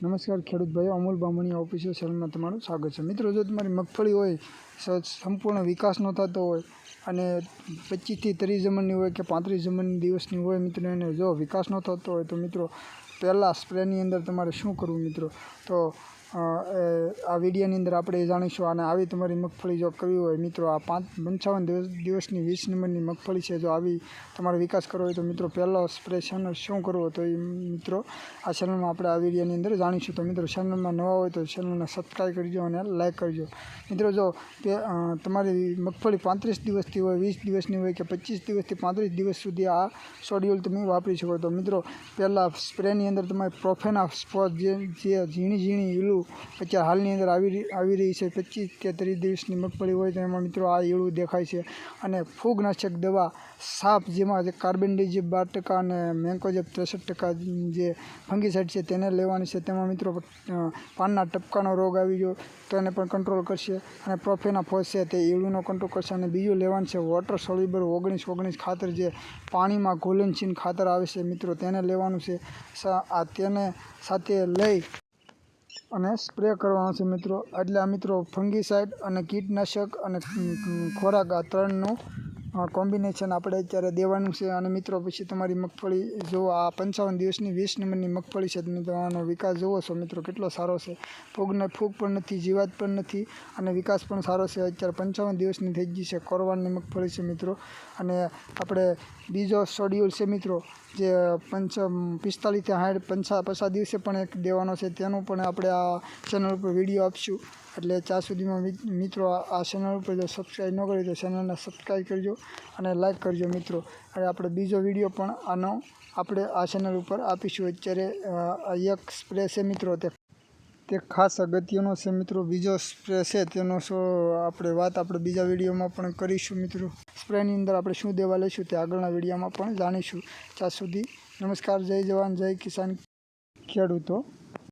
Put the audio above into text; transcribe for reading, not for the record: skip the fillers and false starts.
નમસ્કાર ખેડૂત ભાઈઓ, અમૂલ બામણીયા ઓફિશિયલ ચેનલમાં તમારું સ્વાગત છે। મિત્રો, જો તમારી મગફળી હોય સંપૂર્ણ વિકાસ ન થતો હોય અને 25 થી 30 જમણની હોય કે 35 જમણ દિવસની હોય મિત્રો, એને જો વિકાસ ન થતો હોય તો મિત્રો પહેલાં સ્પ્રેની અંદર તમારે શું કરવું મિત્રો, તો આ વિડીયોની અંદર આપણે જાણીશું। અને આવી તમારી મગફળી જો કરવી હોય મિત્રો, આ 55 દિવસની 20 નંબરની મગફળી છે, જો આવી તમારે વિકાસ કરવો હોય તો મિત્રો પહેલો સ્પ્રે શું કરવો, તો એ મિત્રો આ ચેનલમાં આપણે આ વિડીયોની અંદર જાણીશું। તો મિત્રો ચેનલમાં નવા હોય તો ચેનલને સબસ્ક્રાઈબ કરજો અને લાઈક કરજો। મિત્રો, જો તમારી મગફળી 35 દિવસથી હોય, 20 દિવસની હોય કે 25 દિવસથી 35 દિવસ સુધી આ શોડ્યુલ તમે વાપરી શકો। તો મિત્રો પહેલાં સ્પ્રેની અંદર તમારે પ્રોફેના સ્પોટ જે ઝીણી ઈળું અત્યારે હાલની અંદર આવી રહી છે, 25 કે 30 દિવસની મગફળી હોય તો એમાં મિત્રો આ ઈળું દેખાય છે। અને ફૂગનાશક દવા સાપ, જેમાં જે કાર્બેન્ડિઝમ 12% અને મેન્કોજેબ 63% જે ફંગીસાઇડ છે તેને લેવાની છે। તેમાં મિત્રો પાનના ટપકાનો રોગ આવી ગયો તો એને પણ કંટ્રોલ કરશે, અને પ્રોફેના ફોસ છે તે ઈળુનો કંટ્રોલ કરશે। અને બીજું લેવાનું છે વોટર સોલ્યુબલ 19 ખાતર, જે પાણીમાં ઘોલનશીલ ખાતર આવે છે મિત્રો, તેને લેવાનું છે। તેને સાથે લઈ અને સ્પ્રે કરવાનો છે મિત્રો। એટલે આ મિત્રો ફંગીસાઇડ અને કીટનાશક અને ખોરાક, આ ત્રણનું કોમ્બિનેશન આપણે અત્યારે દેવાનું છે। અને મિત્રો પછી તમારી મગફળી જો આ 55 દિવસની 20 નંબરની મગફળી છે, તમે આનો વિકાસ જુઓ છો મિત્રો કેટલો સારો છે। ફૂગ પણ નથી, જીવાત પણ નથી, અને વિકાસ પણ સારો છે। અત્યારે 55 દિવસની થઈ ગઈ છે, કોરવાનની મગફળી છે મિત્રો। અને આપણે બીજો શોડ્યુલ છે મિત્રો, જે 45 થી 50 દિવસે પણ એક દેવાનો છે, તેનું પણ આપણે આ ચેનલ ઉપર વિડીયો આપશું। એટલે ત્યાં સુધીમાં મિત્રો આ ચેનલ ઉપર જો સબસ્ક્રાઈબ ન કરી તો ચેનલને સબસ્ક્રાઈબ કરજો અને લાઈક કરજો મિત્રો। અને આપણે બીજો વિડીયો પણ આનો આપણે આ ચેનલ ઉપર આપીશું। અત્યારે એક સ્પ્રે છે મિત્રો, તે ખાસ અગત્યનો છે મિત્રો। બીજો સ્પ્રે છે તેનો આપણે બીજા વિડીયોમાં પણ કરીશું મિત્રો। સ્પ્રેની અંદર આપણે શું દેવા લઈશું તે આગળના વિડીયોમાં પણ જાણીશું। ત્યાં સુધી નમસ્કાર, જય જવાન, જય કિસાન ખેડૂતો।